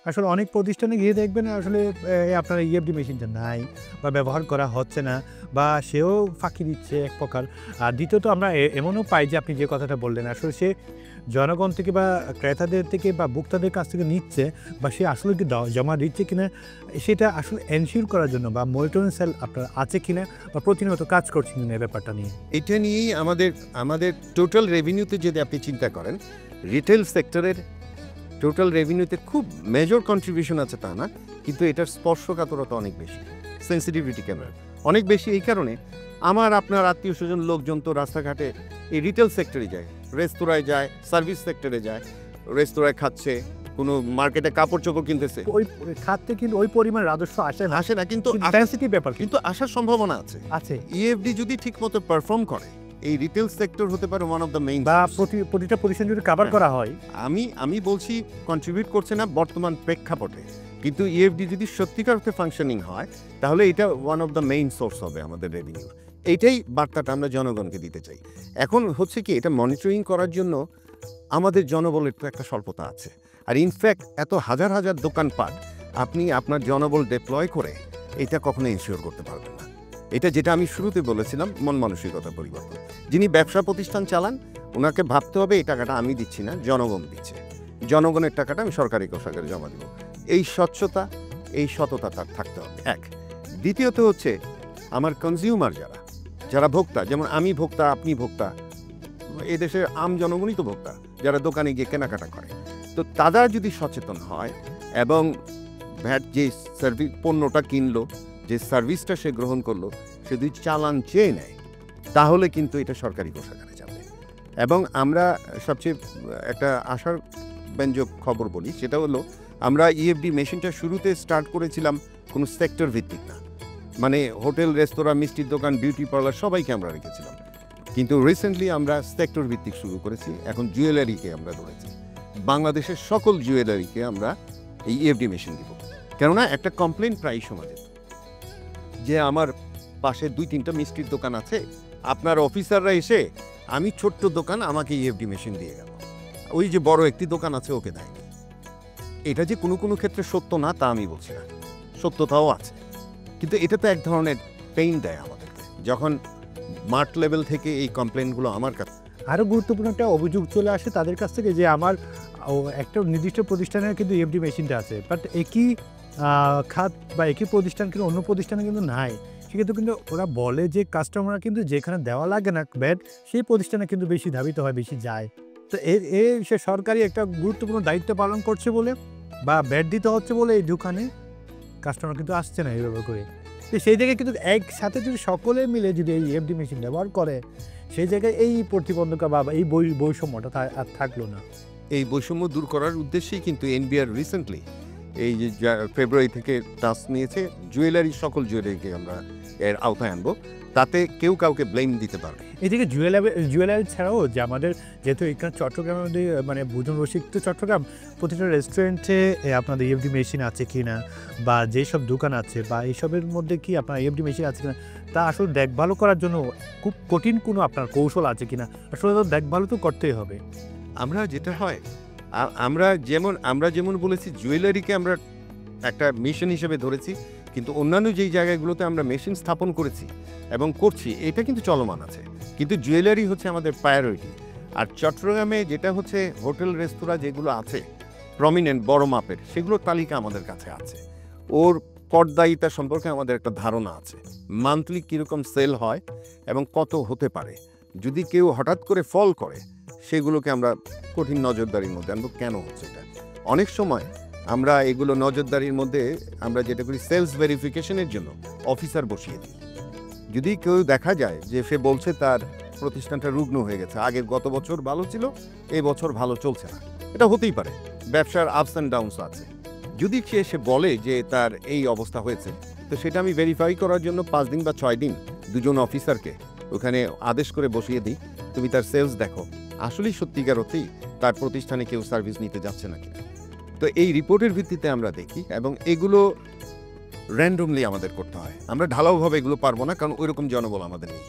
আসলে অনেক প্রতিষ্ঠানে গিয়ে দেখবেন আসলে আপনার ইএফডি মেশিনটা নাই বা ব্যবহার করা হচ্ছে না বা সেও ফাঁকি দিচ্ছে এক প্রকার। আর দ্বিতীয়ত আমরা এমনও পাই যে আপনি যে কথাটা বললেন আসলে সে জনগণ থেকে বা ক্রেতাদের থেকে বা ভোক্তাদের কাছ থেকে নিচ্ছে বা সে আসলে কি জমা দিচ্ছে কিনা সেটা আসলে এনশিওর করার জন্য বা মনিটরিং সেল আপনার আছে কিনা বা প্রতিনিয়ত কাজ করছে কিনা এই ব্যাপারটা নিয়ে। এটা নিয়েই আমাদের টোটাল রেভিনিউতে যদি আপনি চিন্তা করেন, রিটেল সেক্টরের টোটাল রেভিনিউতে খুব মেজর কন্ট্রিবিউশন আছে তা না, কিন্তু এটার স্পর্শকাতরতা অনেক বেশি, সেন্সিটিভিটি ক্যামেরা অনেক বেশি। এই কারণে আমার আপনার আত্মীয় স্বজন লোকজন তো রাস্তাঘাটে এই রিটেল সেক্টরে যায়, রেস্তোরাঁয় যায়, সার্ভিস সেক্টরে যায়, রেস্তোরাঁয় খাচ্ছে, কোনো মার্কেটে কাপড় চোপড় কিনতেছে, ওই খাতে কিন্তু ওই পরিমাণ রাজস্ব আসে না, কিন্তু সেন্সিটিভ ব্যাপার কিন্তু আসার সম্ভাবনা আছে। আছে ইএফডি যদি ঠিকমতো পারফর্ম করে, এই রিটেল সেক্টর হতে পারে ওয়ান অফ দ্য মেইন, বা প্রতিটা প্রতিষ্ঠান যদি কভার করা হয়। আমি বলছি কন্ট্রিবিউট করছে না বর্তমান প্রেক্ষাপটে, কিন্তু ইএফডি যদি সত্যিকার অর্থে ফাংশনিং হয় তাহলে এটা one of the main source হবে আমাদের রেভিনিউর। এইটাই বার্তাটা আমরা জনগণকে দিতে চাই। এখন হচ্ছে কি, এটা মনিটরিং করার জন্য আমাদের জনবলের তো একটা স্বল্পতা আছে। আর ইনফ্যাক্ট এত হাজার হাজার দোকানপাট আপনি আপনার জনবল ডিপ্লয় করে এটা কখনো ইনশিওর করতে পারবেন না। এটা যেটা আমি শুরুতে বলেছিলাম, মন মানসিকতা পরিবর্তন। যিনি ব্যবসা প্রতিষ্ঠান চালান ওনাকে ভাবতে হবে এই টাকাটা আমি দিচ্ছি না, জনগণ দিচ্ছে, জনগণের টাকাটা আমি সরকারি কোষাগারে জমা দিব। এই স্বচ্ছতা, এই সততা তার থাকতে হবে এক। দ্বিতীয়ত হচ্ছে আমার কনজিউমার যারা ভোক্তা, যেমন আমি ভোক্তা, আপনি ভোক্তা, এই দেশের আম জনগণই তো ভোক্তা, যারা দোকানে গিয়ে কেনাকাটা করে। তো তারা যদি সচেতন হয় এবং ভ্যাট যে সার্ভিস পণ্যটা কিনলো, যে সার্ভিসটা সে গ্রহণ করলো, সে যদি চালান চেয়ে নেয় তাহলে কিন্তু এটা সরকারি কোষাগারে যাবে। এবং আমরা সবচেয়ে একটা আশার ব্যঞ্জক খবর বলি, সেটা হলো আমরা ইএফডি মেশিনটা শুরুতে স্টার্ট করেছিলাম কোনো সেক্টর ভিত্তিক না, মানে হোটেল, রেস্তোরাঁ, মিষ্টির দোকান, বিউটি পার্লার সবাইকে আমরা রেখেছিলাম। কিন্তু রিসেন্টলি আমরা সেক্টর ভিত্তিক শুরু করেছি, এখন জুয়েলারিকে আমরা ধরেছি। বাংলাদেশের সকল জুয়েলারিকে আমরা এই ইএফডি মেশিন দিব। কেননা একটা কমপ্লেন প্রায় সমাজে যে আমার পাশে 2-3টা মিষ্টির দোকান আছে, আপনার অফিসাররা এসে, আমি ছোট্ট দোকান, আমাকে ইএফডি মেশিন দিয়ে গেল, ওই যে বড় একটি দোকান আছে ওকে দেয়নি। এটা যে কোনো কোনো ক্ষেত্রে সত্য না তা আমি বলছি না, সত্যতাও আছে, কিন্তু এটা তো এক ধরনের পেইন দেয় আমাদেরকে যখন মার্ট লেভেল থেকে এই কমপ্লেনগুলো আমার কাছে। আরও গুরুত্বপূর্ণ একটা অভিযোগ চলে আসে তাদের কাছ থেকে যে আমার একটা নির্দিষ্ট প্রতিষ্ঠানের কিন্তু ইএফডি মেশিনটা আছে, বাট একই খাত বা একই প্রতিষ্ঠান কিন্তু অন্য প্রতিষ্ঠানে কিন্তু নাই। সেক্ষেত্রে কিন্তু ওরা বলে যে কাস্টমাররা কিন্তু যেখানে দেওয়া লাগে না ব্যাট, সেই প্রতিষ্ঠানে কিন্তু বেশি ধাবিত হয়, বেশি যায়। তো সে সরকারি একটা গুরুত্বপূর্ণ দায়িত্ব পালন করছে বলে বা ব্যাট দিতে হচ্ছে বলে এই দোকানে কাস্টমার কিন্তু আসছে না এইভাবে করে। তো সেই জায়গায় কিন্তু একসাথে যদি সকলে মিলে যদি এই ইএফডি মেশিন ব্যবহার করে, সেই জায়গায় এই প্রতিবন্ধকতা বা এই বৈষম্যটা আর থাকলো না। এই বৈষম্য দূর করার উদ্দেশ্যেই কিন্তু এনবিআর রিসেন্টলি এই যে ফেব্রুয়ারি থেকে টাস্ক নিয়েছে, জুয়েলারি, সকল জুয়েলারিকে আমরা এর আওতায় আনবো, তাতে কেউ কাউকে ব্লেম দিতে পারবে। এদিকে জুয়েলারি ছাড়াও যে আমাদের যেহেতু এখানে চট্টগ্রামের মধ্যে মানে ভোজন রসিক চট্টগ্রাম, প্রতিটা রেস্টুরেন্টে আপনাদের ইএফডি মেশিন আছে কিনা বা যেসব দোকান আছে বা এইসবের মধ্যে কি আপনার ইএফডি মেশিন আছে কিনা তা আসলে দেখভাল করার জন্য খুব কঠিন কোনো আপনার কৌশল আছে কিনা, আসলে তো দেখভাল তো করতেই হবে। আমরা যেটা হয়, আমরা যেমন বলেছি জুয়েলারিকে আমরা একটা মিশন হিসেবে ধরেছি, কিন্তু অন্যান্য যেই জায়গাগুলোতে আমরা মেশিন স্থাপন করেছি এবং করছি এটা কিন্তু চলমান আছে, কিন্তু জুয়েলারি হচ্ছে আমাদের প্রায়োরিটি। আর চট্টগ্রামে যেটা হচ্ছে হোটেল, রেস্তোরাঁ যেগুলো আছে প্রমিনেন্ট বড় মাপের, সেগুলোর তালিকা আমাদের কাছে আছে, ওর করদায়িতা সম্পর্কে আমাদের একটা ধারণা আছে, মান্থলি কীরকম সেল হয় এবং কত হতে পারে। যদি কেউ হঠাৎ করে ফল করে সেগুলোকে আমরা কঠিন নজরদারির মধ্যে আনবো। কেন হচ্ছে এটা? অনেক সময় আমরা এগুলো নজরদারির মধ্যে আমরা যেটা করি, সেলস ভেরিফিকেশনের জন্য অফিসার বসিয়ে দিই। যদি কেউ দেখা যায় যে সে বলছে তার প্রতিষ্ঠানটা রুগ্ন হয়ে গেছে, আগের গত বছর ভালো ছিল, এই বছর ভালো চলছে না, এটা হতেই পারে, ব্যবসার আপস অ্যান্ড ডাউনস আছে। যদি সে বলে যে তার এই অবস্থা হয়েছে, তো সেটা আমি ভেরিফাই করার জন্য 5 দিন বা 6 দিন 2জন অফিসারকে ওখানে আদেশ করে বসিয়ে দিই, তুমি তার সেলস দেখো, আসলেই সত্যিকার অর্থেই তার প্রতিষ্ঠানে কেউ সার্ভিস নিতে যাচ্ছে নাকি। তো এই রিপোর্টের ভিত্তিতে আমরা দেখি এবং এগুলো র্যান্ডমলি আমাদের করতে হয়। আমরা ঢালাওভাবে এগুলো পারবো না, কারণ ওইরকম জনবল আমাদের নেই।